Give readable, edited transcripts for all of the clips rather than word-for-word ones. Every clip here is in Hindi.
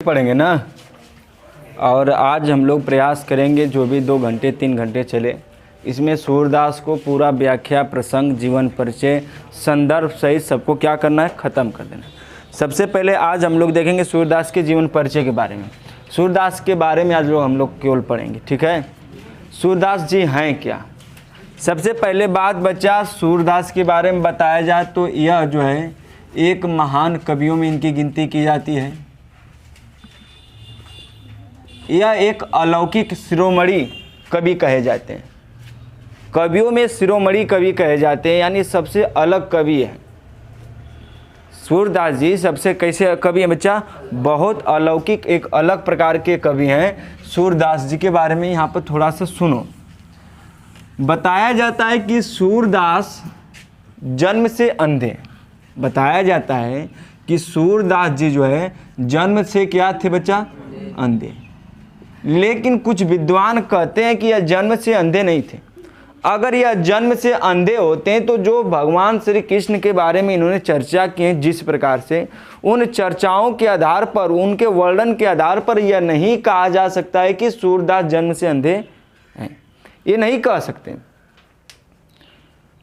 पढ़ेंगे ना। और आज हम लोग प्रयास करेंगे जो भी 2 घंटे 3 घंटे चले, इसमें सूरदास को पूरा व्याख्या, प्रसंग, जीवन परिचय, संदर्भ सहित सबको क्या करना है, ख़त्म कर देना है। सबसे पहले आज हम लोग देखेंगे सूरदास के जीवन परिचय के बारे में। सूरदास के बारे में आज लोग हम लोग केवल पढ़ेंगे, ठीक है। सूरदास जी हैं क्या? सबसे पहले बात बच्चा, सूरदास के बारे में बताया जाए तो यह जो है एक महान कवियों में इनकी गिनती की जाती है। यह एक अलौकिक शिरोमणि कवि कहे जाते हैं। कवियों में शिरोमणि कवि कहे जाते हैं, यानी सबसे अलग कवि है। सूरदास जी सबसे कैसे कवि हैं बच्चा? बहुत अलौकिक, एक अलग प्रकार के कवि हैं। सूरदास जी के बारे में यहाँ पर थोड़ा सा सुनो। बताया जाता है कि सूरदास जन्म से अंधे, बताया जाता है कि सूरदास जी जो है जन्म से क्या थे बच्चा? अंधे। लेकिन कुछ विद्वान कहते हैं कि यह जन्म से अंधे नहीं थे। अगर यह जन्म से अंधे होते हैं तो जो भगवान श्री कृष्ण के बारे में इन्होंने चर्चा की है जिस प्रकार से, उन चर्चाओं के आधार पर, उनके वर्णन के आधार पर यह नहीं कहा जा सकता है कि सूरदास जन्म से अंधे हैं। ये नहीं कह सकते।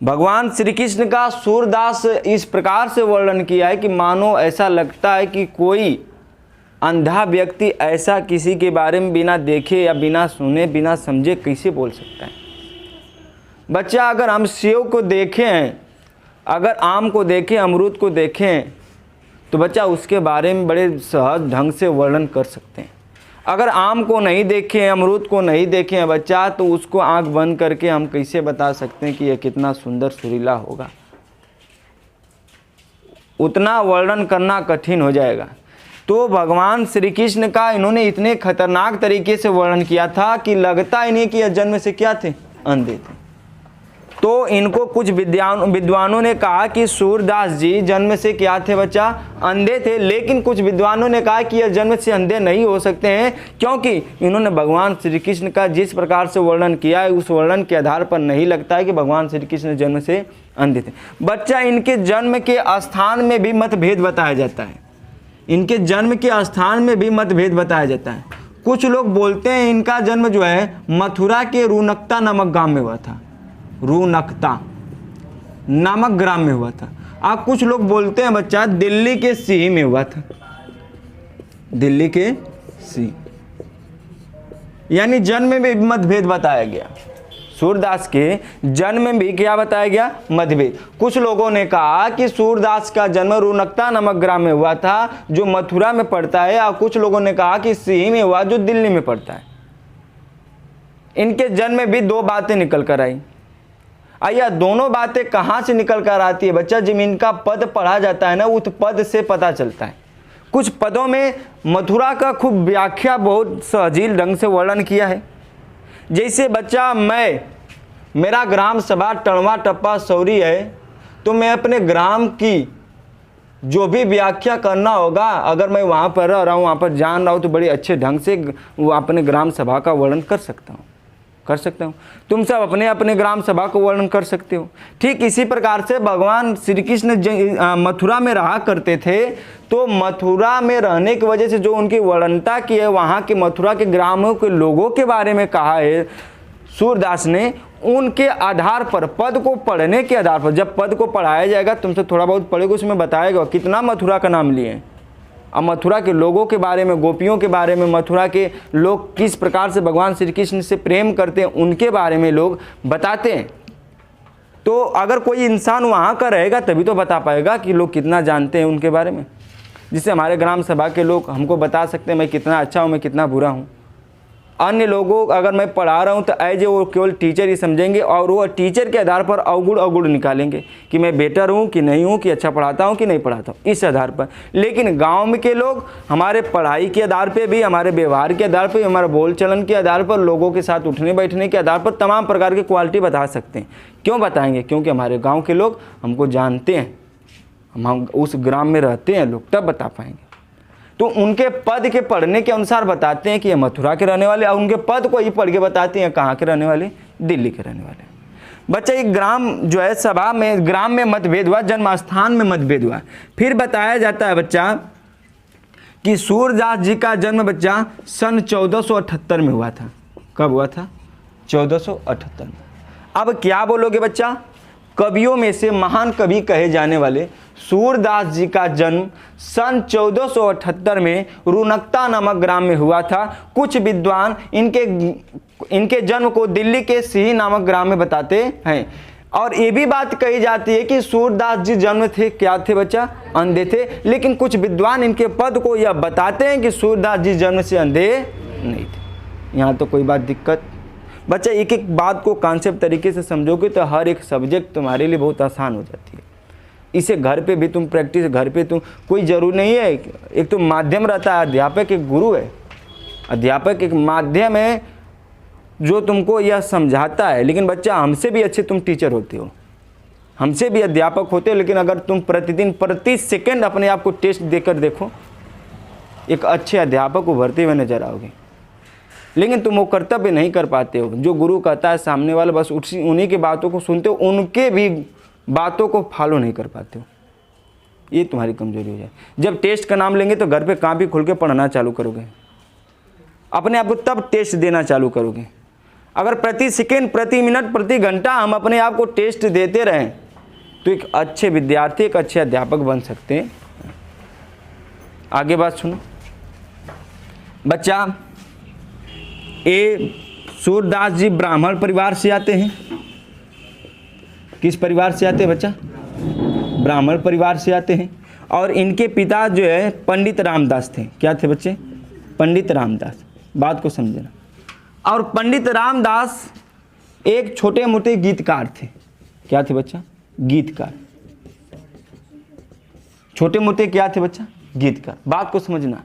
भगवान श्री कृष्ण का सूरदास इस प्रकार से वर्णन किया है कि मानो ऐसा लगता है कि कोई अंधा व्यक्ति ऐसा किसी के बारे में बिना देखे या बिना सुने, बिना समझे कैसे बोल सकता है। बच्चा, अगर हम सेव को देखें, अगर आम को देखें, अमरूद को देखें, तो बच्चा उसके बारे में बड़े सहज ढंग से वर्णन कर सकते हैं। अगर आम को नहीं देखें, अमरूद को नहीं देखें बच्चा, तो उसको आंख बंद करके हम कैसे बता सकते हैं कि यह कितना सुंदर सुरीला होगा? उतना वर्णन करना कठिन हो जाएगा। तो भगवान श्री कृष्ण का इन्होंने इतने खतरनाक तरीके से वर्णन किया था कि लगता ही नहीं कि यह जन्म से क्या थे? अंधे थे। तो इनको कुछ विद्वानों ने कहा कि सूरदास जी जन्म से क्या थे बच्चा? अंधे थे। लेकिन कुछ विद्वानों ने कहा कि यह जन्म से अंधे नहीं हो सकते हैं, क्योंकि इन्होंने भगवान श्री कृष्ण का जिस प्रकार से वर्णन किया है उस वर्णन के आधार पर नहीं लगता है कि भगवान श्री कृष्ण जन्म से अंधे थे। बच्चा, इनके जन्म के स्थान में भी मतभेद बताया जाता है। इनके जन्म के स्थान में भी मतभेद बताया जाता है। कुछ लोग बोलते हैं इनका जन्म जो है मथुरा के रूनकता नामक गांव में हुआ था। रूनकता नामक ग्राम में हुआ था। आप कुछ लोग बोलते हैं बच्चा दिल्ली के सी में हुआ था। दिल्ली के सी, यानी जन्म में भी मतभेद बताया गया। सूरदास के जन्म में भी क्या बताया गया? मतभेद। कुछ लोगों ने कहा कि सूरदास का जन्म रूनकता नामक ग्राम में हुआ था जो मथुरा में पड़ता है, और कुछ लोगों ने कहा कि सिंह में हुआ जो दिल्ली में पड़ता है। इनके जन्म में भी 2 बातें निकल कर आई। आइए, दोनों बातें कहाँ से निकल कर आती है बच्चा? जब इनका पद पढ़ा जाता है ना, उस पद से पता चलता है। कुछ पदों में मथुरा का खूब व्याख्या, बहुत सहजील ढंग से वर्णन किया है। जैसे बच्चा, मेरा ग्राम सभा टणवा टप्पा सौरी है, तो मैं अपने ग्राम की जो भी व्याख्या करना होगा, अगर मैं वहाँ पर रह रहा हूँ, वहाँ पर जान रहा हूँ, तो बड़े अच्छे ढंग से वो अपने ग्राम सभा का वर्णन कर सकता हूँ। तुम सब अपने अपने ग्राम सभा को वर्णन कर सकते हो। ठीक इसी प्रकार से भगवान श्री कृष्ण मथुरा में रहा करते थे, तो मथुरा में रहने की वजह से जो उनकी वर्णनता की है, वहाँ के मथुरा के ग्रामों के लोगों के बारे में कहा है सूरदास ने, उनके आधार पर, पद को पढ़ने के आधार पर, जब पद को पढ़ाया जाएगा, तुमसे थोड़ा बहुत पढ़ेगा, उसमें बताएगा कितना मथुरा का नाम लिए। अब मथुरा के लोगों के बारे में, गोपियों के बारे में, मथुरा के लोग किस प्रकार से भगवान श्री कृष्ण से प्रेम करते हैं, उनके बारे में लोग बताते हैं। तो अगर कोई इंसान वहाँ का रहेगा तभी तो बता पाएगा कि लोग कितना जानते हैं उनके बारे में। जिससे हमारे ग्राम सभा के लोग हमको बता सकते हैं मैं कितना अच्छा हूँ, मैं कितना बुरा हूँ। अन्य लोगों अगर मैं पढ़ा रहा हूँ तो एज ए वो केवल टीचर ही समझेंगे, और वो टीचर के आधार पर अवगुण निकालेंगे कि मैं बेटर हूँ कि नहीं हूँ, कि अच्छा पढ़ाता हूँ कि नहीं पढ़ाता हूँ, इस आधार पर। लेकिन गांव में के लोग हमारे पढ़ाई के आधार पे भी, हमारे व्यवहार के आधार पर, हमारे बोल चलन के आधार पर, लोगों के साथ उठने बैठने के आधार पर तमाम प्रकार की क्वालिटी बता सकते हैं। क्यों बताएंगे? क्योंकि हमारे गाँव के लोग हमको जानते हैं, हम उस ग्राम में रहते हैं लोग, तब बता पाएंगे। तो उनके पद के पढ़ने के अनुसार बताते हैं कि ये मथुरा के रहने वाले, और उनके पद को ही पढ़ के बताते हैं कहाँ के रहने वाले, दिल्ली के रहने वाले। बच्चा, एक ग्राम जो है सभा में, ग्राम में मतभेद हुआ, जन्म स्थान में मतभेद हुआ। फिर बताया जाता है बच्चा कि सूरदास जी का जन्म बच्चा सन 1478 में हुआ था। कब हुआ था? 1478 में। अब क्या बोलोगे बच्चा? कवियों में से महान कवि कहे जाने वाले सूरदास जी का जन्म सन 1478 में रुनकता नामक ग्राम में हुआ था। कुछ विद्वान इनके जन्म को दिल्ली के सिही नामक ग्राम में बताते हैं। और ये भी बात कही जाती है कि सूरदास जी जन्म थे क्या थे बच्चा? अंधे थे। लेकिन कुछ विद्वान इनके पद को यह बताते हैं कि सूरदास जी जन्म से अंधे नहीं थे। यहाँ तो कोई बात दिक्कत? बच्चा एक एक बात को कॉन्सेप्ट तरीके से समझोगे तो हर एक सब्जेक्ट तुम्हारे लिए बहुत आसान हो जाती है। इसे घर पे भी तुम प्रैक्टिस, घर पे तुम, कोई जरूरी नहीं है। एक तो माध्यम रहता है, अध्यापक एक गुरु है, अध्यापक एक माध्यम है जो तुमको यह समझाता है। लेकिन बच्चा हमसे भी अच्छे तुम टीचर होते हो, हमसे भी अध्यापक होते हो। लेकिन अगर तुम प्रतिदिन प्रति सेकंड अपने आप को टेस्ट देकर देखो, एक अच्छे अध्यापक उभरते हुए नजर आओगे। लेकिन तुम वो कर्तव्य नहीं कर पाते हो। जो गुरु कहता है सामने वाला, बस उन्हीं की बातों को सुनते हो, उनके भी बातों को फॉलो नहीं कर पाते हो। ये तुम्हारी कमजोरी हो जाए। जब टेस्ट का नाम लेंगे तो घर पे कॉपी खोल के पढ़ना चालू करोगे, अपने आप को तब टेस्ट देना चालू करोगे। अगर प्रति सेकेंड, प्रति मिनट, प्रति घंटा हम अपने आप को टेस्ट देते रहें तो एक अच्छे विद्यार्थी, एक अच्छे अध्यापक बन सकते हैं। आगे बात सुनो बच्चा, ये सूरदास जी ब्राह्मण परिवार से आते हैं। किस परिवार से आते हैं बच्चा? ब्राह्मण परिवार से आते हैं। और इनके पिता जो है पंडित रामदास थे। क्या थे बच्चे? पंडित रामदास। बात को समझना। और पंडित रामदास एक छोटे मोटे गीतकार थे। क्या थे बच्चा? गीतकार। छोटे मोटे क्या थे बच्चा? गीतकार। बात को समझना।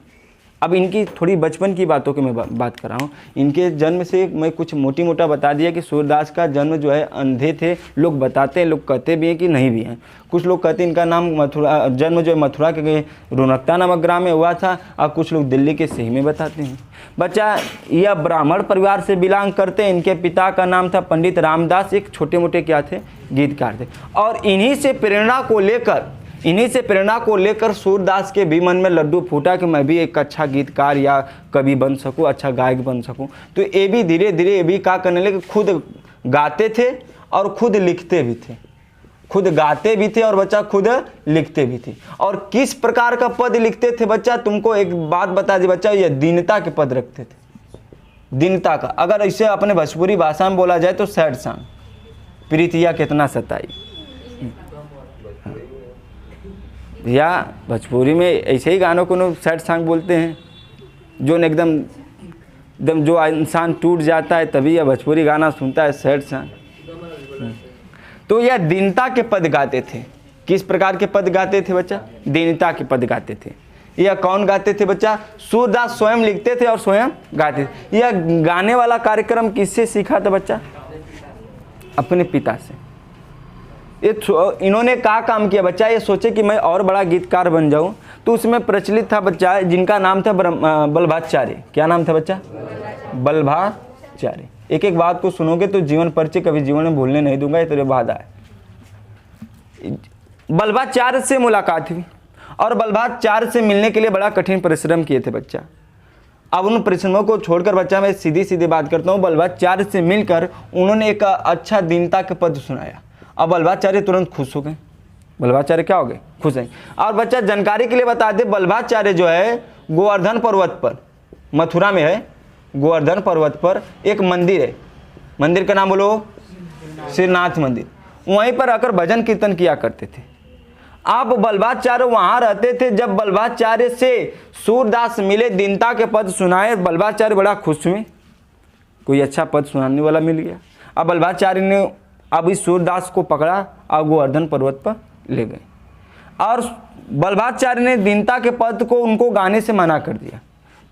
अब इनकी थोड़ी बचपन की बातों की मैं बात कर रहा हूँ। इनके जन्म से मैं कुछ मोटी मोटा बता दिया कि सूरदास का जन्म जो है अंधे थे। लोग बताते हैं, लोग कहते भी हैं कि नहीं भी हैं। कुछ लोग कहते हैं इनका नाम मथुरा, जन्म जो है मथुरा के रुनकता नामक ग्राम में हुआ था, और कुछ लोग दिल्ली के सिही में बताते हैं। बच्चा, यह ब्राह्मण परिवार से बिलोंग करते हैं। इनके पिता का नाम था पंडित रामदास। एक छोटे मोटे क्या थे? गीतकार थे। और इन्हीं से प्रेरणा को लेकर सूरदास के भी मन में लड्डू फूटा कि मैं भी एक अच्छा गीतकार या कवि बन सकूं, अच्छा गायक बन सकूं। तो ये भी धीरे धीरे ये भी क्या करने लगे, खुद गाते थे और खुद लिखते भी थे। खुद गाते भी थे और बच्चा खुद लिखते भी थे। और किस प्रकार का पद लिखते थे बच्चा? तुमको एक बात बता दी बच्चा, ये दीनता के पद रखते थे। दीनता का, अगर इसे अपने भोजपुरी भाषा में बोला जाए तो सैड सॉन्ग, प्रीतिया कितना सताई। या भोजपुरी में ऐसे ही गानों को सैड सॉन्ग बोलते हैं, जो एकदम जो इंसान टूट जाता है तभी यह भोजपुरी गाना सुनता है, सैड सॉन्ग। तो यह दीनता के पद गाते थे। किस प्रकार के पद गाते थे बच्चा? दीनता के पद गाते थे। यह कौन गाते थे बच्चा? सूरदास स्वयं लिखते थे और स्वयं गाते थे। यह गाने वाला कार्यक्रम किससे सीखा था बच्चा? अपने पिता से। इन्होंने क्या काम किया बच्चा? ये सोचे कि मैं और बड़ा गीतकार बन जाऊं, तो उसमें प्रचलित था बच्चा जिनका नाम था बल्लभाचार्य। क्या नाम था बच्चा? बल्लभाचार्य। एक एक बात को सुनोगे तो जीवन परिचय कभी जीवन में भूलने नहीं दूंगा, ये तेरे वादा है। बल्लभाचार्य से मुलाकात हुई और बल्लभाचार्य से मिलने के लिए बड़ा कठिन परिश्रम किए थे बच्चा। अब उन परिश्रमों को छोड़कर बच्चा मैं सीधी बात करता हूँ। बल्लभाचार्य से मिलकर उन्होंने एक अच्छा दीनता के पद सुनाया। अब बल्लभाचार्य तुरंत खुश हो गए। बल्लभाचार्य क्या हो गए? खुश हैं। और बच्चा जानकारी के लिए बता दे, बल्लभाचार्य जो है गोवर्धन पर्वत पर, मथुरा में है, गोवर्धन पर्वत पर एक मंदिर है। मंदिर का नाम बोलो? श्रीनाथ मंदिर। वहीं पर आकर भजन कीर्तन किया करते थे। अब बल्लभाचार्य वहां रहते थे। जब बल्लभाचार्य से सूरदास मिले, दीनता के पद सुनाए, बल्लभाचार्य बड़ा खुश हुए, कोई अच्छा पद सुनाने वाला मिल गया। अब बल्लभाचार्य ने अब इस सूरदास को पकड़ा और गोवर्धन पर्वत पर ले गए। और बल्लभाचार्य ने दीनता के पद को उनको गाने से मना कर दिया।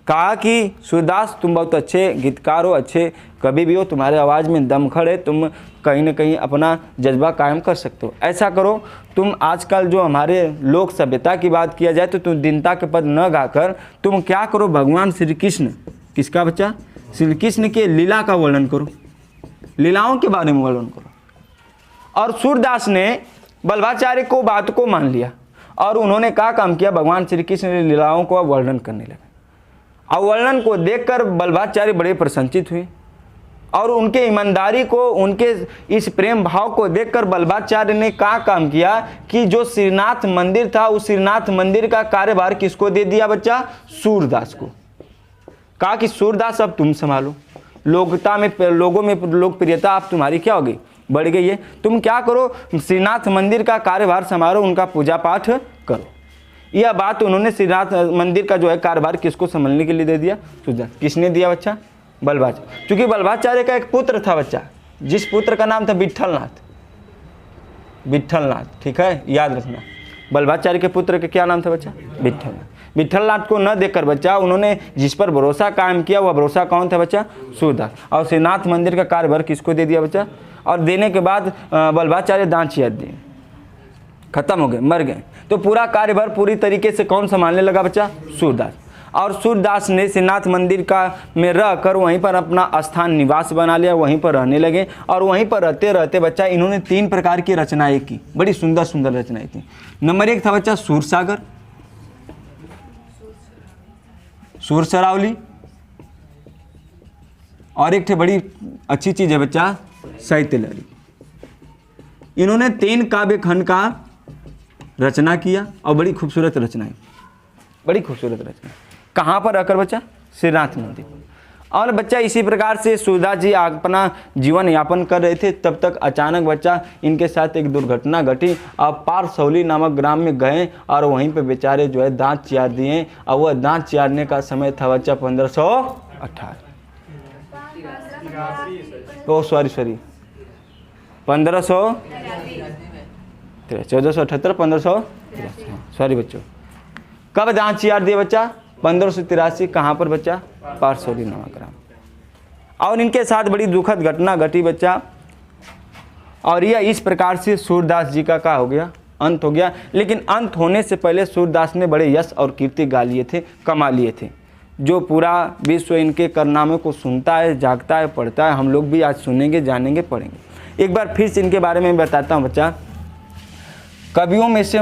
कहा कि सूरदास तुम बहुत अच्छे गीतकार हो, अच्छे कवि भी हो, तुम्हारे आवाज़ में दमखड़ है, तुम कहीं ना कहीं अपना जज्बा कायम कर सकते हो। ऐसा करो, तुम आजकल जो हमारे लोक सभ्यता की बात किया जाए तो तुम दीनता के पद न गाकर तुम क्या करो, भगवान श्री कृष्ण, किसका बच्चा? श्री कृष्ण के लीला का वर्णन करो, लीलाओं के बारे में वर्णन करो। और सूरदास ने बल्लभाचार्य को बात को मान लिया और उन्होंने क्या काम किया, भगवान श्री कृष्ण की लीलाओं को वर्णन करने लगे। और वर्णन को देखकर बल्लभाचार्य बड़े प्रसन्नचित हुए और उनके ईमानदारी को, उनके इस प्रेम भाव को देखकर बल्लभाचार्य ने क्या काम किया कि जो श्रीनाथ मंदिर था उस श्रीनाथ मंदिर का कार्यभार किसको दे दिया बच्चा, सूरदास को। कहा कि सूरदास अब तुम संभालो, लोगों में लोकप्रियता अब तुम्हारी क्या होगी, बढ़ गई है, तुम क्या करो, श्रीनाथ मंदिर का कार्यभार संभालो, उनका पूजा पाठ करो। यह बात उन्होंने श्रीनाथ मंदिर का जो है कार्यभार किसको संभालने के लिए दे दिया, सूरदास। किसने दिया बच्चा, बल्लभाचार्य। क्योंकि बल्लभाचार्य का एक पुत्र था बच्चा, जिस पुत्र का नाम था विट्ठलनाथ। विट्ठलनाथ, ठीक है, याद रखना। बल्लभाचार्य के पुत्र का क्या नाम था बच्चा, विट्ठलनाथ। विट्ठलनाथ को न देखकर बच्चा उन्होंने जिस पर भरोसा कायम किया वह भरोसा कौन था बच्चा, सूरदास। और श्रीनाथ मंदिर का कार्यभार किसको दे दिया बच्चा, और देने के बाद बल्लभाचार्य दान चिया दिए, खत्म हो गए, मर गए। तो पूरा कार्यभार पूरी तरीके से कौन संभालने लगा बच्चा, सूरदास। और सूरदास ने श्रीनाथ मंदिर का में रहकर वहीं पर अपना स्थान निवास बना लिया, वहीं पर रहने लगे। और वहीं पर रहते रहते बच्चा इन्होंने 3 प्रकार की रचनाएं की, बड़ी सुंदर सुंदर रचनाएं थी। नंबर 1 था बच्चा सूरसागर, सूरसरावली, और एक थे बड़ी अच्छी चीज है बच्चा साहित्य लहरी। इन्होंने 3 काव्य खंड का रचना किया और बड़ी खूबसूरत रचनाएं, बड़ी खूबसूरत रचना। कहाँ पर रहकर बच्चा, श्रीनाथ मंदिर। और बच्चा इसी प्रकार से सूरदास जी अपना जीवन यापन कर रहे थे, तब तक अचानक बच्चा इनके साथ एक दुर्घटना घटी। अब पारसौली नामक ग्राम में गए और वहीं पे बेचारे जो है दांत चियार दिए। और वह दांत चियारने का समय था बच्चा 1518, ओ सॉरी 1478 1500, सॉरी बच्चों। कब दांत चियार दिए बच्चा, 1583। कहाँ पर बच्चा, पारसौली नामक ग्राम। और इनके साथ बड़ी दुखद घटना घटी बच्चा। और यह इस प्रकार से सूरदास जी का क्या हो गया, अंत हो गया। लेकिन अंत होने से पहले सूरदास ने बड़े यश और कीर्ति गा लिए थे, कमा लिए थे, जो पूरा विश्व इनके कारनामे को सुनता है, जागता है, पढ़ता है। हम लोग भी आज सुनेंगे, जानेंगे, पढ़ेंगे। एक बार फिर से इनके बारे में बताता हूँ बच्चा। कवियों में से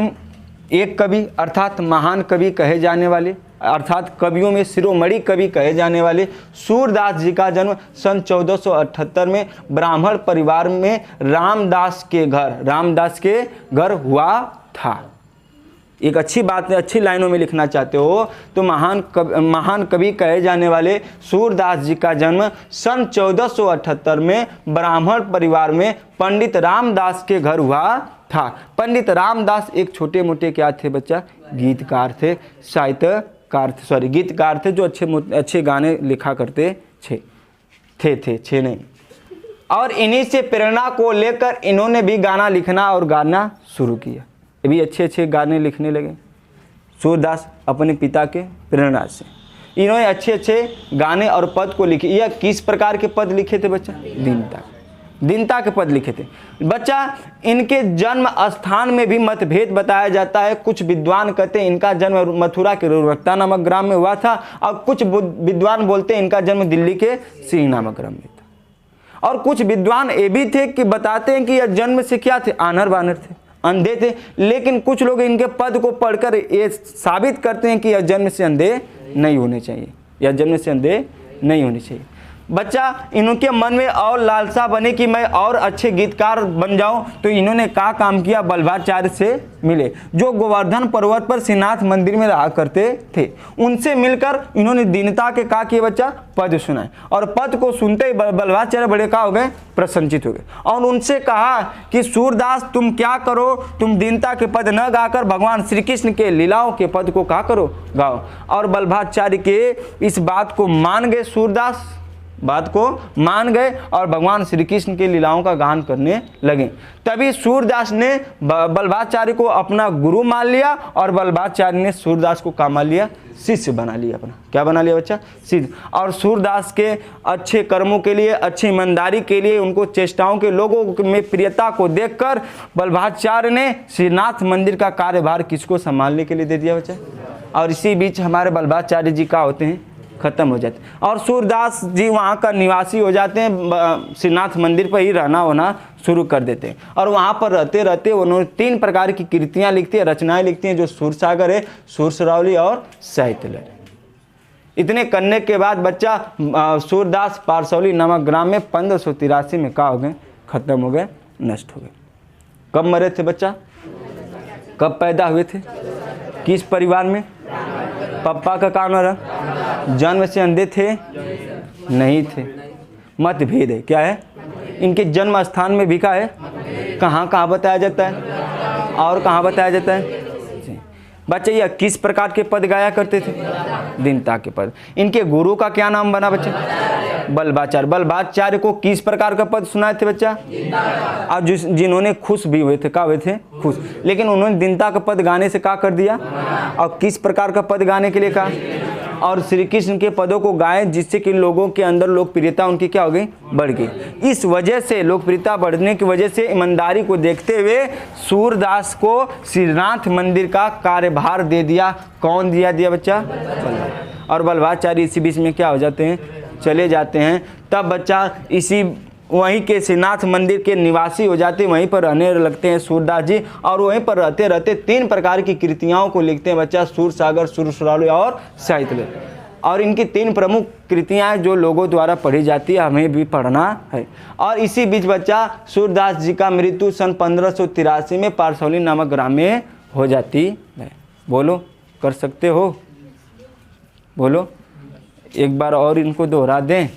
एक कवि अर्थात महान कवि कहे जाने वाले, अर्थात कवियों में शिरोमणि कवि कहे जाने वाले सूरदास जी का जन्म सन 1478 में ब्राह्मण परिवार में रामदास के घर हुआ था। एक अच्छी बात है, अच्छी लाइनों में लिखना चाहते हो तो महान कवि कहे जाने वाले सूरदास जी का जन्म सन 1478 में ब्राह्मण परिवार में पंडित रामदास के घर हुआ था। पंडित रामदास एक छोटे मोटे क्या थे बच्चा, गीतकार थे, गीतकार थे, जो अच्छे गाने लिखा करते थे नहीं। और इन्हीं से प्रेरणा को लेकर इन्होंने भी गाना लिखना और गाना शुरू किया। ये भी अच्छे गाने लिखने लगे सूरदास अपने पिता के प्रेरणा से। इन्होंने अच्छे गाने और पद को लिखे। यह किस प्रकार के पद लिखे थे बच्चा, दीनता के पद लिखे थे बच्चा। इनके जन्म स्थान में भी मतभेद बताया जाता है। कुछ विद्वान कहते हैं इनका जन्म मथुरा के रुरक्ता नामक ग्राम में हुआ था, और कुछ विद्वान बोलते हैं इनका जन्म दिल्ली के सिंह नामक ग्राम में था। और कुछ विद्वान ये भी थे कि बताते हैं कि यह जन्म से क्या थे, आनर बानर थे, अंधे थे। लेकिन कुछ लोग इनके पद को पढ़कर ये साबित करते हैं कि यह जन्म से अंधे नहीं होने चाहिए, यह जन्म से अंधे नहीं होने चाहिए। बच्चा इनके मन में और लालसा बने कि मैं और अच्छे गीतकार बन जाऊं, तो इन्होंने क्या काम किया, बल्लभाचार्य से मिले, जो गोवर्धन पर्वत पर श्रीनाथ मंदिर में रहा करते थे। उनसे मिलकर इन्होंने दीनता के क्या किए बच्चा, पद सुनाए। और पद को सुनते ही बल्लभाचार्य बड़े क्या हो गए, प्रसन्नचित हो गए। और उनसे कहा कि सूरदास तुम क्या करो, तुम दीनता के पद न गाकर भगवान श्री कृष्ण के लीलाओं के पद को क्या करो, गाओ। और बल्लभाचार्य के इस बात को मान गए, सूरदास बात को मान गए और भगवान श्री कृष्ण के लीलाओं का गान करने लगे। तभी सूरदास ने बल्लभाचार्य को अपना गुरु मान लिया और बल्लभाचार्य ने सूरदास को क्या मान लिया, शिष्य बना लिया अपना। क्या बना लिया बच्चा, शिष्य। और सूरदास के अच्छे कर्मों के लिए, अच्छी ईमानदारी के लिए, उनको चेष्टाओं के लोगों में प्रियता को देखकर बल्लभाचार्य ने श्रीनाथ मंदिर का कार्यभार किसको संभालने के लिए दे दिया बच्चा। और इसी बीच हमारे बल्लभाचार्य जी का होते हैं, खत्म हो जाते और सूरदास जी वहाँ का निवासी हो जाते हैं। श्रीनाथ मंदिर पर ही रहना होना शुरू कर देते हैं। और वहाँ पर रहते रहते उन्होंने 3 प्रकार की कृतियाँ लिखती है, रचनाएं लिखती हैं, जो सूरसागर है, सुरसरावली और साहित्य लहर। इतने करने के बाद बच्चा सूरदास पारसौली नामक ग्राम में 1583 में क्या हो गए, खत्म हो गए, नष्ट हो गए। कब मरे थे बच्चा, कब पैदा हुए थे, किस परिवार में, पापा का काम रहा, जन्म से अंधे थे, नहीं थे, मतभेद है। क्या है, इनके जन्म स्थान में भी क्या है, कहाँ कहाँ बताया जाता है और कहाँ बताया जाता है। बच्चे यह किस प्रकार के पद गाया करते थे, दीनता के पद। इनके गुरु का क्या नाम बना बच्चा, बल्लभाचार्य। बल्लभाचार्य को किस प्रकार का पद सुनाए थे बच्चा, और जिन्होंने खुश भी हुए थे, क्या हुए थे, खुश। लेकिन उन्होंने दीनता का पद गाने से क्या कर दिया, और किस प्रकार का पद गाने के लिए कहा, और श्री कृष्ण के पदों को गाए, जिससे कि लोगों के अंदर लोकप्रियता उनकी क्या हो गई, बढ़ गई। इस वजह से लोकप्रियता बढ़ने की वजह से ईमानदारी को देखते हुए सूरदास को श्रीनाथ मंदिर का कार्यभार दे दिया। कौन दिया बच्चा, और बल्लभाचार्य इसी बीच में क्या हो जाते हैं, चले जाते हैं। तब बच्चा इसी वहीं के श्रीनाथ मंदिर के निवासी हो जाते, वहीं पर रहने लगते हैं सूरदास जी, और वहीं पर रहते रहते 3 प्रकार की कृतियाओं को लिखते हैं बच्चा, सूरसागर, सुरसरावली और साहित्य लहर। और इनकी 3 प्रमुख कृतियाँ जो लोगों द्वारा पढ़ी जाती है, हमें भी पढ़ना है। और इसी बीच बच्चा सूरदास जी का मृत्यु सन 1583 में पारसौली नामक ग्राम में हो जाती है। बोलो, कर सकते हो, बोलो, एक बार और इनको दोहरा दें।